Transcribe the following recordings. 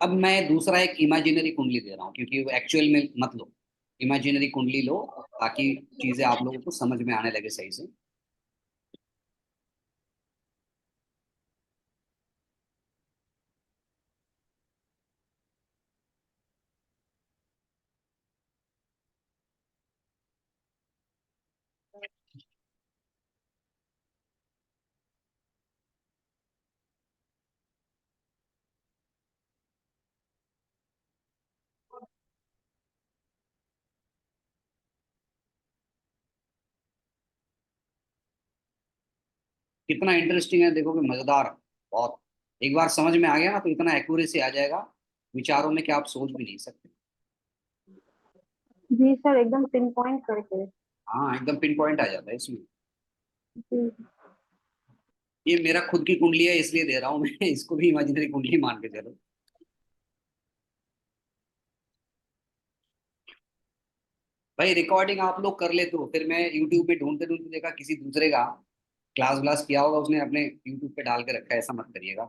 अब मैं दूसरा एक इमेजिनरी कुंडली दे रहा हूँ, क्योंकि वो एक्चुअल में मत लो, इमेजिनरी कुंडली लो, ताकि चीजें आप लोगों को समझ में आने लगे सही से। कितना इंटरेस्टिंग है, देखो कि मजेदार, बहुत। एक बार समझ में आ गया ना तो इतना एक्यूरेसी आ जाएगा विचारों में कि आप सोच भी नहीं सकते। जी सर, एकदम पिन पॉइंट करके। हाँ, एकदम पिन पॉइंट आ जाता है इसमें। जी। ये मेरा खुद की कुंडली है इसलिए दे रहा हूँ मैं इसको भी इमेजिनरी कुंडली मान के चलो। भाई रिकॉर्डिंग आप लोग कर लेते हो, फिर मैं यूट्यूब पे ढूंढते ढूंढते देखा किसी दूसरे का क्लास व्लास किया होगा, उसने अपने यूट्यूब पे डाल के रखा है, ऐसा मत करिएगा।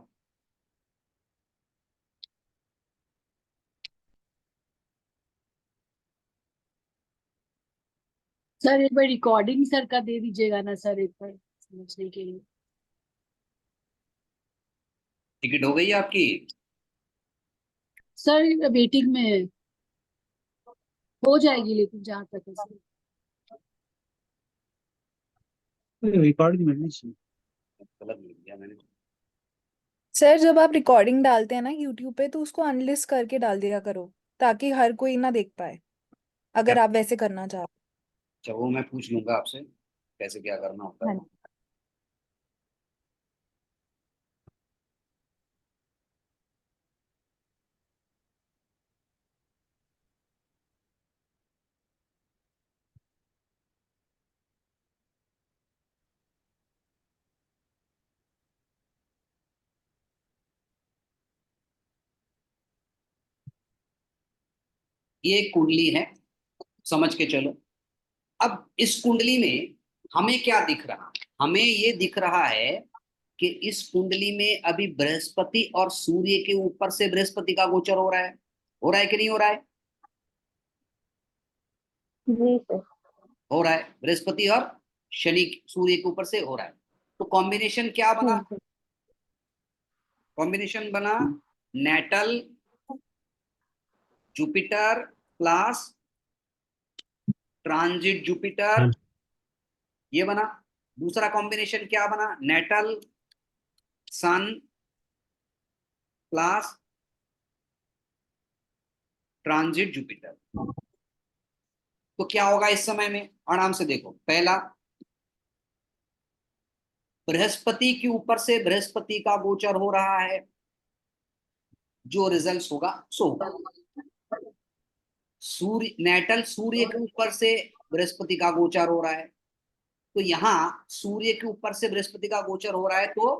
सर एक बार रिकॉर्डिंग सर का दे दीजिएगा ना सर, एक बार समझने के लिए। टिकट हो गई आपकी? सर वेटिंग में है, हो जाएगी लेकिन जहाँ तक है सर। रिकॉर्डिंग मिलनी चाहिए। गलत लिख दिया मैंने। सर जब आप रिकॉर्डिंग डालते हैं ना यूट्यूब पे, तो उसको अनलिस्ट करके डाल दिया करो, ताकि हर कोई ना देख पाए, क्या? अगर आप वैसे करना चाहो। अच्छा, वो मैं पूछ लूंगा आपसे कैसे क्या करना होता है। हाँ। ये एक कुंडली है, समझ के चलो। अब इस कुंडली में हमें क्या दिख रहा, हमें ये दिख रहा है कि इस कुंडली में अभी बृहस्पति और सूर्य के ऊपर से बृहस्पति का गोचर हो रहा है। हो रहा है कि नहीं हो रहा है? जी सर। हो रहा है, बृहस्पति और शनि सूर्य के ऊपर से हो रहा है। तो कॉम्बिनेशन क्या बना? ठीक है। कॉम्बिनेशन बना natal Jupiter plus transit Jupiter, ये बना। दूसरा कॉम्बिनेशन क्या बना? Natal sun plus transit Jupiter. तो क्या होगा इस समय में, आराम से देखो। पहला, बृहस्पति के ऊपर से बृहस्पति का गोचर हो रहा है, जो रिजल्ट होगा सो होगा। सूर्य नेटल सूर्य के ऊपर से बृहस्पति का गोचर हो रहा है, तो यहाँ सूर्य के ऊपर से बृहस्पति का गोचर हो रहा है, तो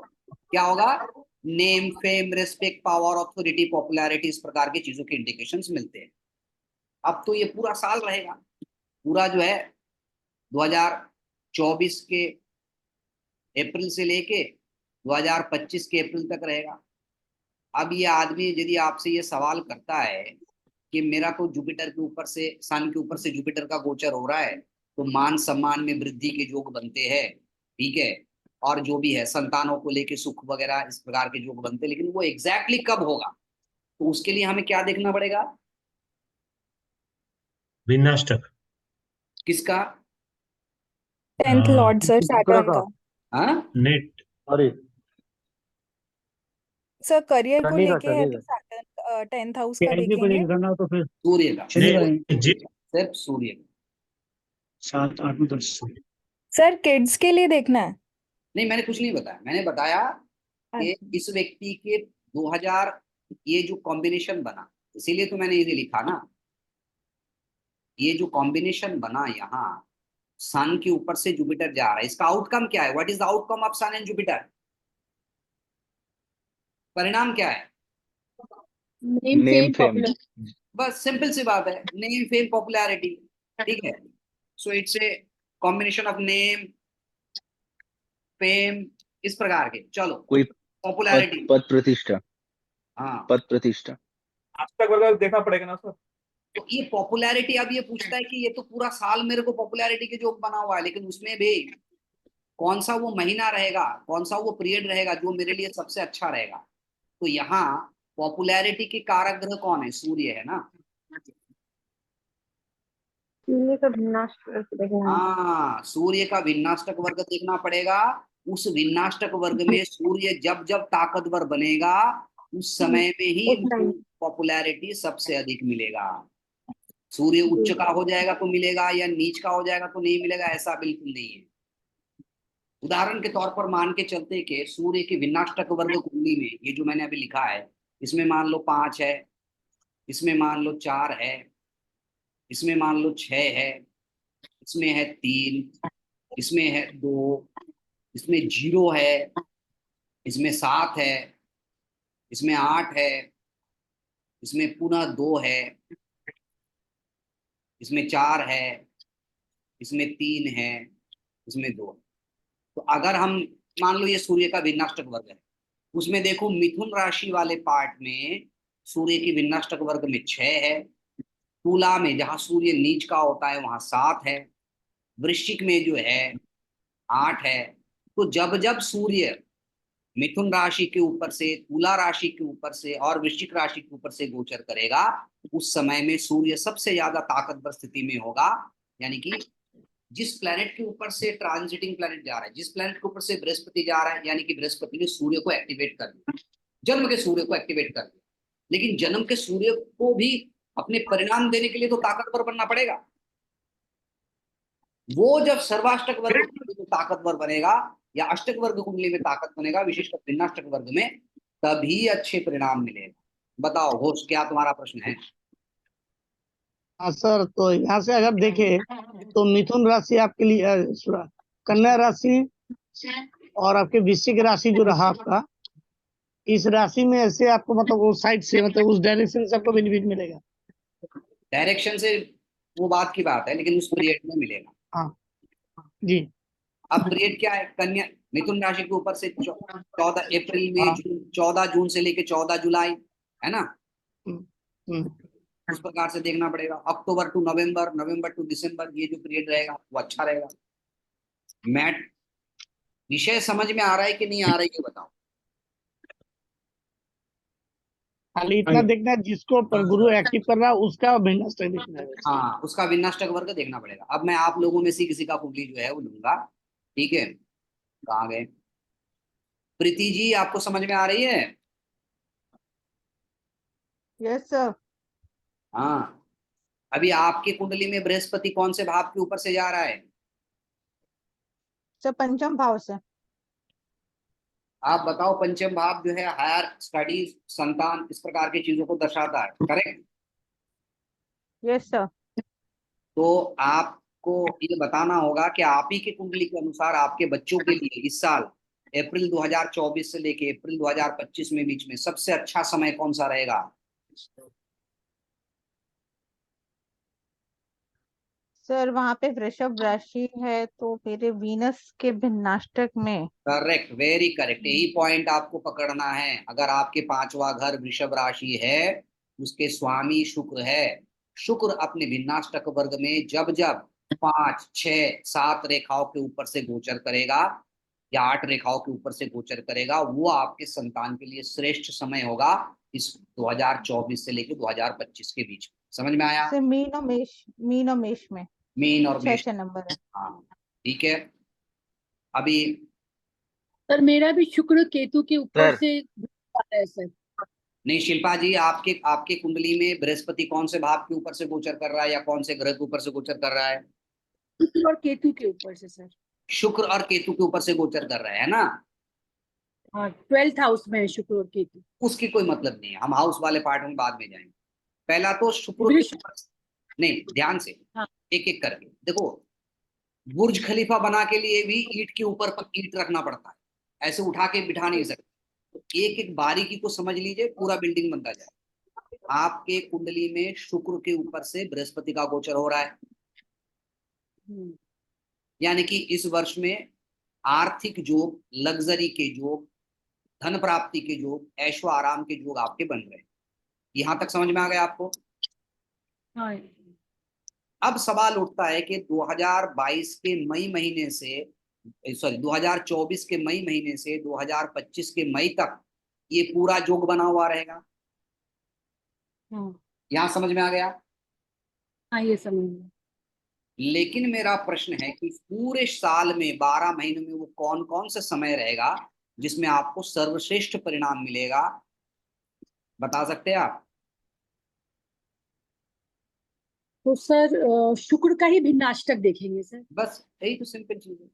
क्या होगा? Name fame respect power authority popularity, इस प्रकार की चीजों के इंडिकेशंस मिलते हैं। अब तो ये पूरा साल रहेगा, पूरा जो है 2024 के अप्रैल से लेके 2025 के अप्रैल तक रहेगा। अब ये आदमी यदि आपसे ये सवाल करता है कि मेरा तो जुपिटर के ऊपर से सन के ऊपर से जुपिटर का गोचर हो रहा है, तो मान सम्मान में वृद्धि के योग बनते हैं, ठीक है, और जो भी है संतानों को लेके सुख वगैरह इस प्रकार के योग बनते हैं, लेकिन वो एग्जैक्टली कब होगा, तो उसके लिए हमें क्या देखना पड़ेगा? विनाष्टक। किसका? 10th लॉर्ड सर, शुक्र सैटर्न का। का। हाँ, नेट। अरे सर करियर को शनि का, लेके है शनि तो का। सैटर्न 10th हाउस का कैरियर को देखेंगे। लेकर करना हो तो फिर सूर्य का, शनि का। सूर्य का, सिर्फ सूर्य का। 7, 8 में 10। सर किड्स के लिए देखना है। नहीं, मैंने कुछ नहीं बताया, मैंने बताया कि अच्छा। इस व्यक्ति के 2000, ये जो कॉम्बिनेशन बना, इसीलिए तो मैंने ये लिखा ना, ये जो कॉम्बिनेशन बना यहाँ, सन के ऊपर से जुपिटर जा रहा है, इसका आउटकम क्या है? What is the outcome of sun and Jupiter? परिणाम क्या है? Name name fame fame. Popular. बस सिंपल सी बात है, नेम फेम पॉपुलैरिटी। ठीक है, so it's a combination of name fame, इस प्रकार के, चलो कोई पद पॉपुलैरिटी। पद प्रतिष्ठा। हाँ, पद प्रतिष्ठा। अष्टक वर्ग देखना पड़ेगा ना सर। तो ये पॉपुलैरिटी, अब ये पूछता है कि ये तो पूरा साल मेरे को पॉपुलैरिटी के जोक बना हुआ है, लेकिन उसमें भी कौन सा वो महीना रहेगा, कौन सा वो पीरियड रहेगा जो मेरे लिए सबसे अच्छा रहेगा। तो यहाँ पॉपुलैरिटी के कारक ग्रह कौन है? सूर्य है ना। सूर्य का विनाश देखना है। हाँ, सूर्य का विन्नाष्टक वर्ग देखना पड़ेगा। उस विन्नाष्टक वर्ग में सूर्य जब जब ताकतवर बनेगा उस समय में ही उस टाइम। पॉपुलैरिटी सबसे अधिक मिलेगा। सूर्य उच्च का हो जाएगा तो मिलेगा, या नीच का हो जाएगा तो नहीं मिलेगा, ऐसा बिल्कुल नहीं है। उदाहरण के तौर पर मान के चलते कि सूर्य की विन्नाष्टक वर्ग कुंडली में ये जो मैंने अभी लिखा है, इसमें मान लो 5 है, इसमें मान लो 4 है, इसमें मान लो 6 है, इसमें है 3, इसमें है 2, इसमें 0 है, इसमें 7 है, इसमें 8 है, इसमें पुनः 2 है, इसमें 4 है, इसमें 3 है, इसमें 2 है। तो अगर हम मान लो ये सूर्य का विन्नाष्टक वर्ग है, उसमें देखो मिथुन राशि वाले पार्ट में सूर्य की विन्नाष्टक वर्ग में 6 है, तुला में जहां सूर्य नीच का होता है वहां 7 है, वृश्चिक में जो है 8 है। तो जब जब सूर्य मिथुन राशि के ऊपर से, तुला राशि के ऊपर से और वृश्चिक राशि के ऊपर से गोचर करेगा, उस समय में सूर्य सबसे ज्यादा ताकतवर स्थिति में होगा। यानी कि जिस प्लेनेट के ऊपर से ट्रांजिटिंग प्लेनेट जा रहा है, जिस प्लेनेट के ऊपर से बृहस्पति जा रहा है, यानी कि बृहस्पति ने सूर्य को एक्टिवेट कर दिया, जन्म के सूर्य को एक्टिवेट कर दिया। लेकिन जन्म के सूर्य को भी अपने परिणाम देने के लिए तो ताकतवर बनना पड़ेगा। वो जब सर्वाष्टक वर्ग कुंडली में ताकतवर बनेगा या अष्टक वर्ग कुंडली में ताकत बनेगा, विशेषकर भिन्नाष्टक वर्ग में, तभी अच्छे परिणाम मिलेगा। बताओ घोष, क्या तुम्हारा प्रश्न है? हाँ सर, तो यहाँ से अगर देखें तो मिथुन राशि आपके लिए कन्या राशि और आपके वृश्चिक राशि जो रहा आपका, इस राशि में ऐसे आपको मतलब उस साइड से, मतलब उस डायरेक्शन से आपको बेनिफिट मिलेगा। डायरेक्शन से वो बात की बात है, लेकिन उस पीरियड में मिलेगा। हाँ जी। अब पीरियड क्या है? कन्या मिथुन राशि के ऊपर से 14 अप्रैल में, हाँ। 14 जून से लेके 14 जुलाई, है ना? हम्म। उस प्रकार से देखना पड़ेगा। अक्टूबर टू नवंबर, नवंबर टू दिसंबर, ये जो पीरियड रहेगा वो अच्छा रहेगा। मैट विषय समझ में आ रहा है कि नहीं आ रहा है, ये बताओ। खाली इतना देखना है जिसको गुरु एक्टिव कर रहा है उसका भिन्नाष्टक देखना है। हाँ, उसका विन्नाष्टक वर्ग देखना पड़ेगा। अब मैं आप लोगों में से किसी का कुंडली जो है वो लूंगा, ठीक है? कहाँ गए? प्रीति जी, आपको समझ में आ रही है? Yes sir. हाँ, अभी आपकी कुंडली में बृहस्पति कौन से भाव के ऊपर से जा रहा है? सर पंचम भाव से। आप बताओ। पंचम भाव जो है हायर स्टडीज, संतान, इस प्रकार की चीजों को दर्शाता है, करेक्ट? Yes sir. तो आपको ये बताना होगा कि आप ही की कुंडली के अनुसार आपके बच्चों के लिए इस साल अप्रैल 2024 से लेके अप्रैल 2025 में बीच में सबसे अच्छा समय कौन सा रहेगा? सर वहां पे वृषभ राशि है तो मेरे वीनस के भिन्नाष्टक में। करेक्ट, वेरी करेक्ट, यही पॉइंट आपको पकड़ना है। अगर आपके 5वां घर वृषभ राशि है, उसके स्वामी शुक्र है, शुक्र अपने भिन्नाष्टक वर्ग में जब जब 5, 6, 7 रेखाओं के ऊपर से गोचर करेगा या 8 रेखाओं के ऊपर से गोचर करेगा, वो आपके संतान के लिए श्रेष्ठ समय होगा इस 2024 से लेकर 2025 के बीच। समझ में आया? सर मीन और मेष में मीन और मेष। 6 नंबर है। हाँ, ठीक है। अभी सर मेरा भी शुक्र केतु के ऊपर से है सर। नहीं शिल्पा जी, आपके आपके कुंडली में बृहस्पति कौन से भाव के ऊपर से गोचर कर रहा है या कौन से ग्रह के ऊपर से गोचर कर रहा है? शुक्र और केतु के ऊपर से सर। शुक्र और केतु के ऊपर से गोचर कर रहा है ना? हाँ, 12th हाउस में है शुक्र और केतु। उसकी कोई मतलब नहीं है, हम हाउस वाले पार्ट में बाद में जाएंगे। पहला तो शुक्र के ऊपर नहीं, ध्यान से हाँ। एक एक करके देखो। बुर्ज खलीफा बना के लिए भी ईंट के ऊपर ईंट रखना पड़ता है, ऐसे उठा के बिठा नहीं सकते। तो एक एक बारीकी को समझ लीजिए, पूरा बिल्डिंग बनता जाए। आपके कुंडली में शुक्र के ऊपर से बृहस्पति का गोचर हो रहा है, यानी कि इस वर्ष में आर्थिक योग, लग्जरी के योग, धन प्राप्ति के योग, ऐशो आराम के योग आपके बन रहे हैं। यहां तक समझ में आ गया आपको? हाँ अब सवाल उठता है कि 2022 के मई महीने से, सॉरी 2024 के मई महीने से 2025 के मई तक ये पूरा जोग बना हुआ रहेगा। हाँ यहां समझ में आ गया? हाँ, ये समझ में। लेकिन मेरा प्रश्न है कि पूरे साल में 12 महीनों में वो कौन कौन सा समय रहेगा जिसमें आपको सर्वश्रेष्ठ परिणाम मिलेगा, बता सकते हैं आप? तो सर शुक्र का ही भिन्नाष्टक देखेंगे सर। बस यही तो सिंपल चीज है।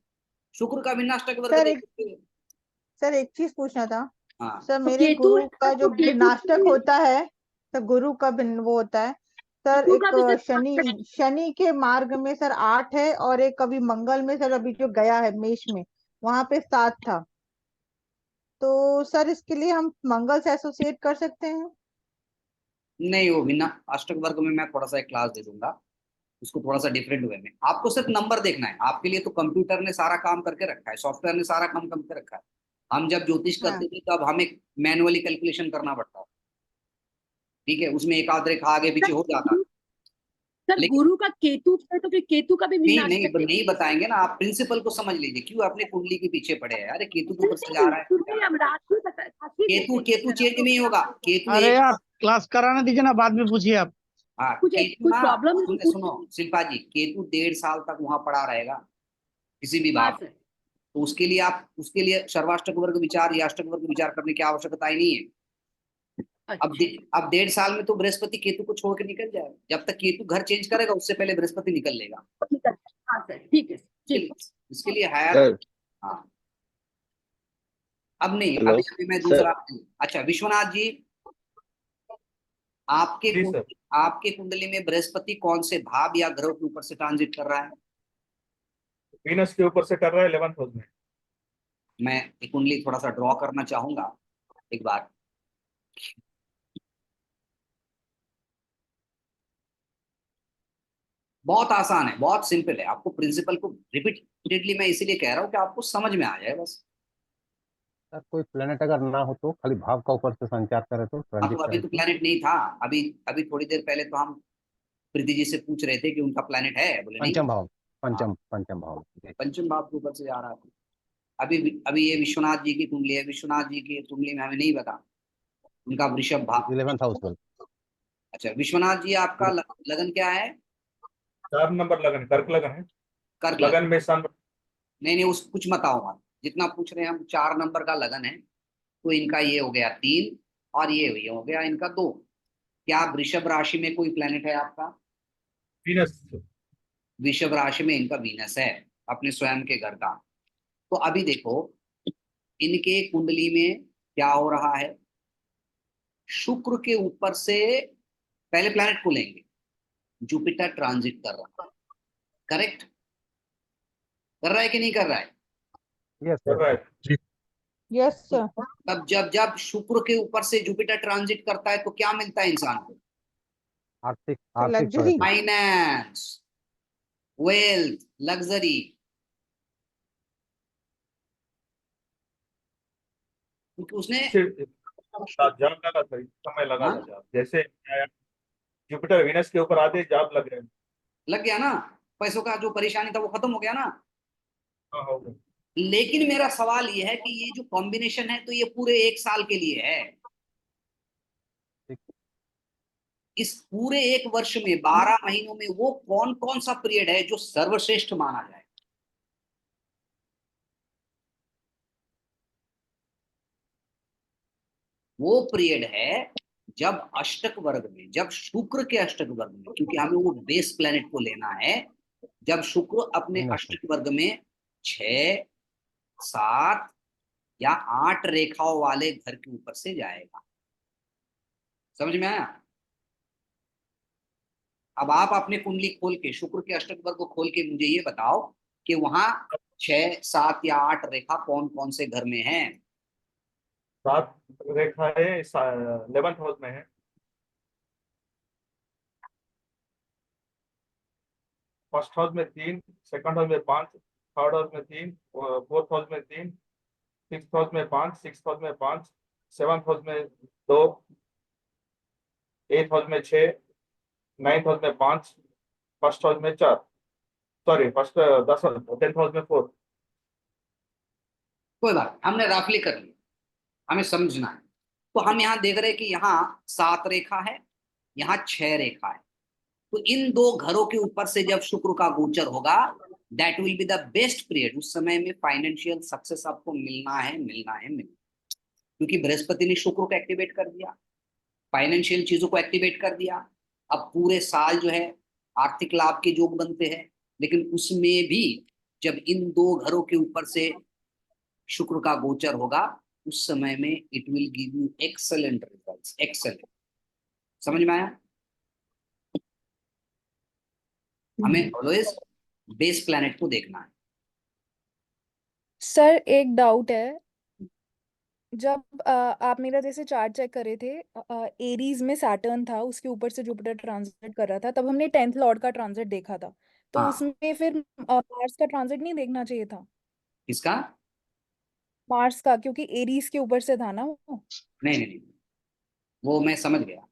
शुक्र का विनाष्टक वर्ग सर देखेंगे। सर एक चीज पूछना था हाँ सर, तो मेरे केतु गुरु का जो केतु भिन्नाष्टक होता है, तो गुरु का वो होता है सर, केतु का एक भी सर शनि के मार्ग में सर 8 है, और एक अभी मंगल में सर, अभी जो गया है मेष में, वहां पे 7 था। तो सर इसके लिए हम मंगल से एसोसिएट कर सकते हैं? नहीं, वो बिना अष्टक वर्ग में मैं थोड़ा सा एक क्लास दे दूंगा उसको, थोड़ा सा डिफरेंट वे में। आपको सिर्फ नंबर देखना है, आपके लिए तो कंप्यूटर ने सारा काम करके रखा है, सॉफ्टवेयर ने सारा काम करके रखा है। हम जब ज्योतिष हाँ करते थे तब हमें मैनुअली कैलकुलेशन करना पड़ता है, ठीक है, उसमें एक आध रेखा आगे पीछे हो जाता। सर लेकिन गुरु का केतु है तो फिर केतु का भी नहीं नहीं भिन्नाष्टक नहीं बताएंगे ना, आप प्रिंसिपल को समझ लीजिए, क्यों अपने कुंडली के पीछे पड़े हैं? अरे केतु के ऊपर से जा रहा है, फिर भी हम राशि केतु देखेंगे केतु सर, हम चेंज तो नहीं होगा। केतु अरे एक, यार क्लास कराने दीजिए ना, बाद में पूछिए आप। हाँ कुछ केतु कोई ना, प्रॉब्लम है तो सुनो पूछिए। शिल्पा जी, केतु 1.5 साल तक वहां पड़ा रहेगा किसी भी हाँ भाव। सर। तो उसके लिए आप, उसके लिए सर्वाष्टक वर्ग विचार या अष्टक वर्ग विचार करने की आवश्यकता ही नहीं है। अच्छा अब 1.5 साल में तो बृहस्पति केतु को छोड़ के निकल जाएगा, जब तक केतु घर चेंज करेगा उससे पहले बृहस्पति निकल लेगा। ठीक है। हाँ सर ठीक है ठीक। इसके लिए हायर, सर हाँ। अब नहीं, हेलो अभी अभी मैं सर। दूसरा, अच्छा विश्वनाथ जी, जी सर। आपके कुंडली में बृहस्पति कौन से भाव या ग्रह के ऊपर से ट्रांजिट कर रहा है? वीनस के ऊपर से कर रहा है 11th हाउस में। मैं एक कुंडली थोड़ा सा ड्रॉ करना चाहूंगा एक बार। बहुत आसान है, बहुत सिंपल है, आपको प्रिंसिपल को रिपीटेडली मैं इसीलिए कह रहा हूँ कि आपको समझ में आ जाए बस। सर कोई प्लेनेट अगर ना हो तो खाली भाव का ऊपर से संचार करे तो अब ट्रांजिट तो अभी करे तो तो। प्लेनेट नहीं था, अभी अभी थोड़ी देर पहले तो हम प्रीति जी से पूछ रहे थे कि उनका प्लेनेट है, बोले नहीं। पंचम भाव, हाँ, पंचम भाव जी। पंचम भाव के ऊपर से जा रहा है। अभी अभी ये विश्वनाथ जी की कुंडली है, विश्वनाथ जी की कुंडली में हमें नहीं पता उनका वृषभ भाव। 11th हाउस में। अच्छा विश्वनाथ जी, आपका लगन क्या है? 4 नंबर लगन, कर्क लगन है। कर्क लगन। लगन में सन। नहीं नहीं, उस कुछ मत आओ मत, जितना पूछ रहे हैं हम, 4 नंबर का लगन है, तो इनका ये हो गया 3, और ये हो गया इनका 2। क्या वृषभ राशि में कोई प्लेनेट है आपका? वीनस। वृषभ राशि में इनका वीनस है, अपने स्वयं के घर का। तो अभी देखो इनके कुंडली में क्या हो रहा है, शुक्र के ऊपर से, पहले प्लेनेट को लेंगे, जुपिटर ट्रांजिट कर रहा है, करेक्ट? कर रहा है कि नहीं कर रहा है? यस कर रहा है। Yes sir. तब जब जब शुक्र के ऊपर से जुपिटर ट्रांजिट करता है तो क्या मिलता है इंसान को? आर्थिक तो आर्थिक लग्जरी। प्रगति। Finance, wealth, luxury. क्योंकि उसने, जॉब लगा था, समय लगा था हाँ जॉब, जैसे जुपिटर वीनस के ऊपर आते जॉब लग रहे हैं। लग गया ना, पैसों का जो परेशानी था वो खत्म हो गया ना। हाँ हो गए। लेकिन मेरा सवाल ये है कि ये जो कॉम्बिनेशन है तो ये पूरे 1 साल के लिए है। इस पूरे 1 वर्ष में 12 महीनों में वो कौन कौन सा पीरियड है जो सर्वश्रेष्ठ माना जाए? वो पीरियड है जब अष्टक वर्ग में, जब शुक्र के अष्टक वर्ग में, क्योंकि हमें वो बेस प्लेनेट को लेना है, जब शुक्र अपने अष्टक वर्ग में 6, 7 या 8 रेखाओं वाले घर के ऊपर से जाएगा। समझ में आया? अब आप अपने कुंडली खोल के शुक्र के अष्टक वर्ग को खोल के मुझे ये बताओ कि वहां 6, 7 या 8 रेखा कौन कौन से घर में है? 7 रेखा है, 11th हाउस में है। फर्स्ट हाउस में 3, सेकंड हाउस में 5, थर्ड हाउस में 3, फोर्थ हाउस में 3, सिक्स हाउस में 5, सिक्स हाउस में 5, 7th हाउस में 2, 8th हाउस में 6, 9th हाउस में 5, फर्स्ट हाउस में 4, सॉरी फर्स्ट 10th हाउस में 4। कोई बात, हमने रफली कर लिया, हमें समझना है। तो हम यहाँ देख रहे हैं कि यहाँ 7 रेखा है, यहाँ 6 रेखा है। तो इन 2 घरों के ऊपर से जब शुक्र का गोचर होगा, that will be the best period. उस समय में फाइनेंशियल सक्सेस आपको मिलना है, मिलना है, मिलना, क्योंकि बृहस्पति ने शुक्र को एक्टिवेट कर दिया, फाइनेंशियल चीजों को एक्टिवेट कर दिया। अब पूरे साल जो है आर्थिक लाभ के योग बनते हैं, लेकिन उसमें भी जब इन 2 घरों के ऊपर से शुक्र का गोचर होगा, उस समय में it will give you excellent results, excellent. समझ में आया? हमें ऑलवेज बेस प्लैनेट को देखना है। सर एक डाउट है, जब आप मेरा जैसे चार्ट चेक कर रहे थे, एरीज में सैटर्न था, उसके ऊपर से जुपिटर ट्रांजिट कर रहा था, तब हमने 10th लॉर्ड का ट्रांजिट देखा था, तो हाँ, उसमें फिर मार्स का ट्रांजिट नहीं देखना चाहिए था? किसका? मार्स का, क्योंकि एरीज के ऊपर से था ना वो। नहीं नहीं नहीं, वो मैं समझ गया।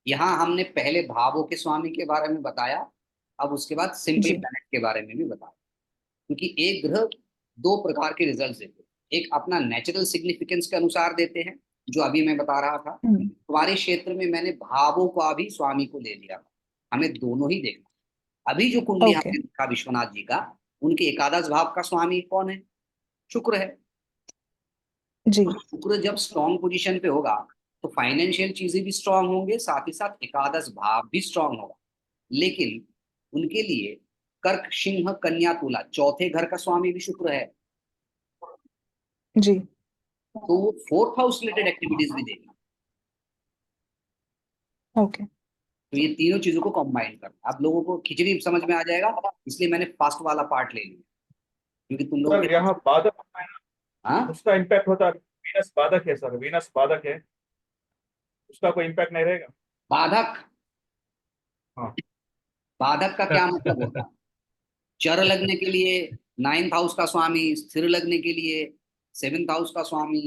यहाँ हमने पहले भावों के स्वामी के बारे में बताया, अब उसके बाद सिंपल जी प्लैनेट के बारे में भी बताया। क्योंकि एक ग्रह 2 प्रकार के रिजल्ट देते हैं, एक अपना नेचुरल सिग्निफिकेंस के अनुसार देते हैं, जो अभी मैं बता रहा था। तुम्हारे क्षेत्र में मैंने भावों का भी स्वामी को ले लिया, हमें दोनों ही देखना। अभी जो कुंडली ओके हमने देखा विश्वनाथ जी का, उनके एकादश भाव का स्वामी कौन है? शुक्र है। जी तो शुक्र जब स्ट्रॉन्ग पोजीशन पे होगा तो फाइनेंशियल चीजें भी स्ट्रांग होंगे, साथ ही साथ एकादश भाव भी स्ट्रांग होगा। लेकिन उनके लिए कर्क, सिंह, कन्या, तुला, चौथे घर का स्वामी भी शुक्र है, जी तो वो 4th हाउस रिलेटेड एक्टिविटीज भी देगा। ओके तो ये तीनों चीजों को कंबाइन करना, आप लोगों को खिचड़ी समझ में आ जाएगा, इसलिए मैंने फास्ट वाला पार्ट ले लिया, क्योंकि तुम लोगों सर के यहाँ बाधक, हाँ उसका इम्पैक्ट होता है, वीनस बाधक है सर, वीनस बाधक है, उसका कोई इम्पैक्ट नहीं रहेगा? बाधक, हाँ बाधक का क्या मतलब होता है? चर लगने के लिए 9th हाउस का स्वामी, स्थिर लगने के लिए 7th हाउस का स्वामी,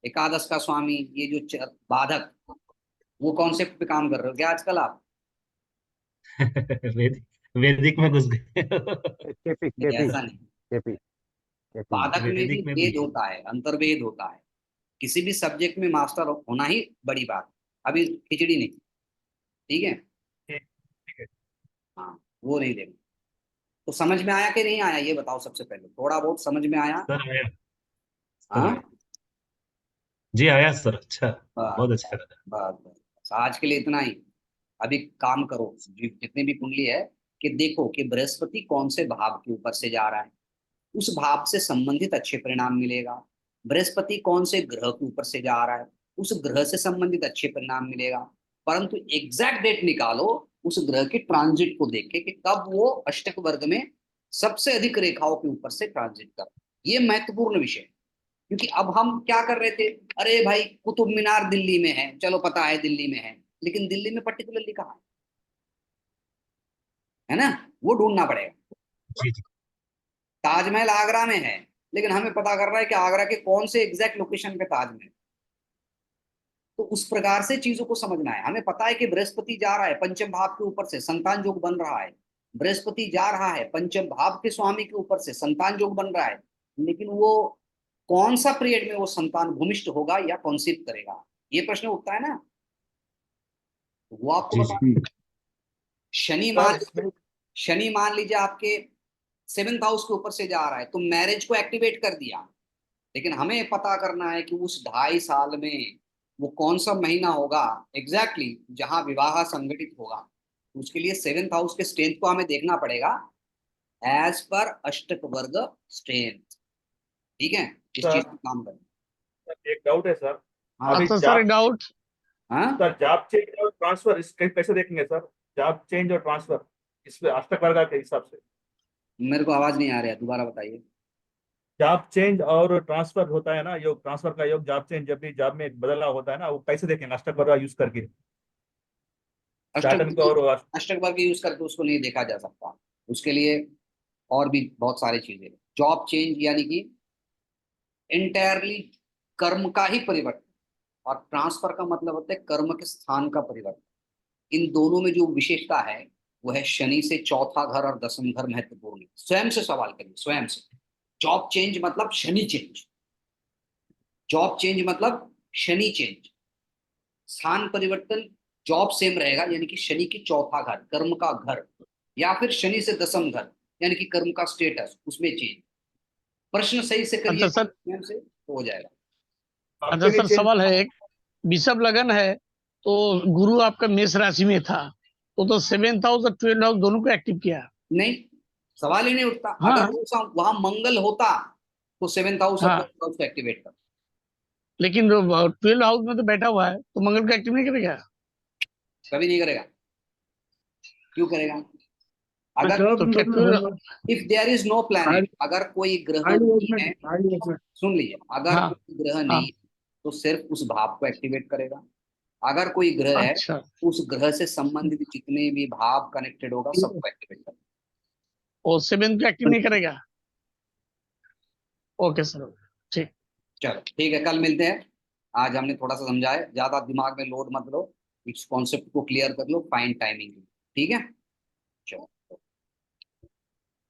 एकादश का स्वामी, ये जो बाधक, वो कॉन्सेप्ट पे काम कर रहे हो क्या आजकल आप? वैदिक वैदिक में घुस गए। केपी नहीं, केपी ऐसा नहीं। केपी केपी बाधक में भी वैदिक में भेद घुस होता है, अंतर्वेद होता है। किसी भी सब्जेक्ट में मास्टर होना ही बड़ी बात है। अभी खिचड़ी नहीं, ठीक है? ठीक ठीक है। हाँ, वो नहीं देना। तो समझ में आया कि नहीं आया, ये बताओ सबसे पहले। थोड़ा बहुत समझ में आया? सर आया, सर हाँ, आया। जी आया सर, अच्छा, बहुत बस अच्छा लगा। बस बस, आज के लिए इतना ही। अभी काम करो जितनी भी कुंडली है, कि देखो कि बृहस्पति कौन से भाव के ऊपर से जा रहा है, उस भाव से संबंधित अच्छे परिणाम मिलेगा। बृहस्पति कौन से ग्रह के ऊपर से जा रहा है, उस ग्रह से संबंधित अच्छे परिणाम मिलेगा। परंतु एग्जैक्ट डेट निकालो उस ग्रह के ट्रांजिट को देख के कि कब वो अष्टक वर्ग में सबसे अधिक रेखाओं के ऊपर से ट्रांजिट कर। ये महत्वपूर्ण विषय है, क्योंकि अब हम क्या कर रहे थे, अरे भाई कुतुब मीनार दिल्ली में है, चलो पता है दिल्ली में है, लेकिन दिल्ली में पर्टिकुलरली कहाँ है ना, वो ढूंढना पड़ेगा। जी जी। ताजमहल आगरा में है, लेकिन हमें पता करना है कि आगरा के कौन से एग्जैक्ट लोकेशन पे ताजमहल। तो उस प्रकार से चीजों को समझना है। हमें पता है कि बृहस्पति जा रहा है पंचम भाव के ऊपर से, संतान योग बन रहा है। बृहस्पति जा रहा है पंचम भाव के स्वामी के ऊपर से, संतान योग बन रहा है। लेकिन वो कौन सा पीरियड में वो संतान भूमिष्ठ होगा या कॉन्सीव करेगा, ये प्रश्न उठता है ना, वो आपको जी बता। जी। शनि सर मान इसमें शनि मान लीजिए आपके 7th हाउस के ऊपर से जा रहा है, तो मैरिज को एक्टिवेट कर दिया। लेकिन हमें पता करना है कि उस 2.5 साल में वो कौन सा महीना होगा एग्जैक्टली जहां विवाह संगठित होगा। उसके लिए 7th हाउस के स्ट्रेंथ को हमें देखना पड़ेगा एज पर अष्टक वर्ग स्ट्रेंथ। ठीक है, इस चीज सर पर काम करें। एक डाउट है सर, हाँ अभी अच्छा सर जॉब, डाउट, हाँ, सर जॉब चेंज और ट्रांसफर इस कैसे देखेंगे सर? जॉब चेंज और ट्रांसफर इस पे अष्टक वर्ग के हिसाब से मेरे को आवाज नहीं आ रहा है, दोबारा बताइए। जॉब चेंज और ट्रांसफर होता है ना, योग ट्रांसफर का योग, जॉब चेंज जब भी जॉब में बदलाव होता है ना, वो कैसे देखेंगे अष्टक वर्ग यूज करके? पैटर्न को अष्टक और अष्टक वर्ग यूज करके उसको नहीं देखा जा सकता। उसके लिए और भी बहुत सारी चीजें। जॉब चेंज यानी कि इंटायरली कर्म का ही परिवर्तन, और ट्रांसफर का मतलब होता है कर्म के स्थान का परिवर्तन। इन दोनों में जो विशेषता है वो है शनि से चौथा घर और दसम घर महत्वपूर्ण है। स्वयं से सवाल करिए, स्वयं से। जॉब चेंज मतलब शनि चेंज, जॉब चेंज मतलब शनि चेंज। स्थान परिवर्तन, जॉब सेम रहेगा यानी कि शनि की चौथा घर, कर्म का घर, या फिर शनि से दसम घर यानी कि कर्म का स्टेटस, उसमें चेंज। प्रश्न सही से करिए अच्छा सर, स्वयं से तो हो जाएगा। अच्छा सर, सवाल है एक, वृषभ लगन है तो गुरु आपका मेष राशि में था, तो 7th हाउस और 12th हाउस दोनों को एक्टिव किया। नहीं, सवाल ही नहीं उठता। हाँ अगर वहां मंगल होता तो 7th हाउस और हाँ, 12th हाउस को एक्टिवेट कर। लेकिन 12th हाउस में तो बैठा हुआ है, तो मंगल को एक्टिव नहीं करेगा। कभी नहीं करेगा। क्यों करेगा? अगर तो क्या 12? If there is no planet, अगर कोई ग्रह नहीं है, सुन लीजिए, अगर हाँ कोई ग्रह हाँ, नहीं तो सिर्फ उस भाव को एक्टिवेट करेगा। अगर कोई ग्रह है, अच्छा, उस ग्रह से संबंधित जितने भी भाव कनेक्टेड होगा सबको एक्टिवेट करेगा। और 7th को एक्टिव नहीं करेगा। ओके सर, ठीक। चलो ठीक है, कल मिलते हैं। आज हमने थोड़ा सा समझाया, ज्यादा दिमाग में लोड मत लो, इस कॉन्सेप्ट को क्लियर कर लो, फाइन टाइमिंग। ठीक है।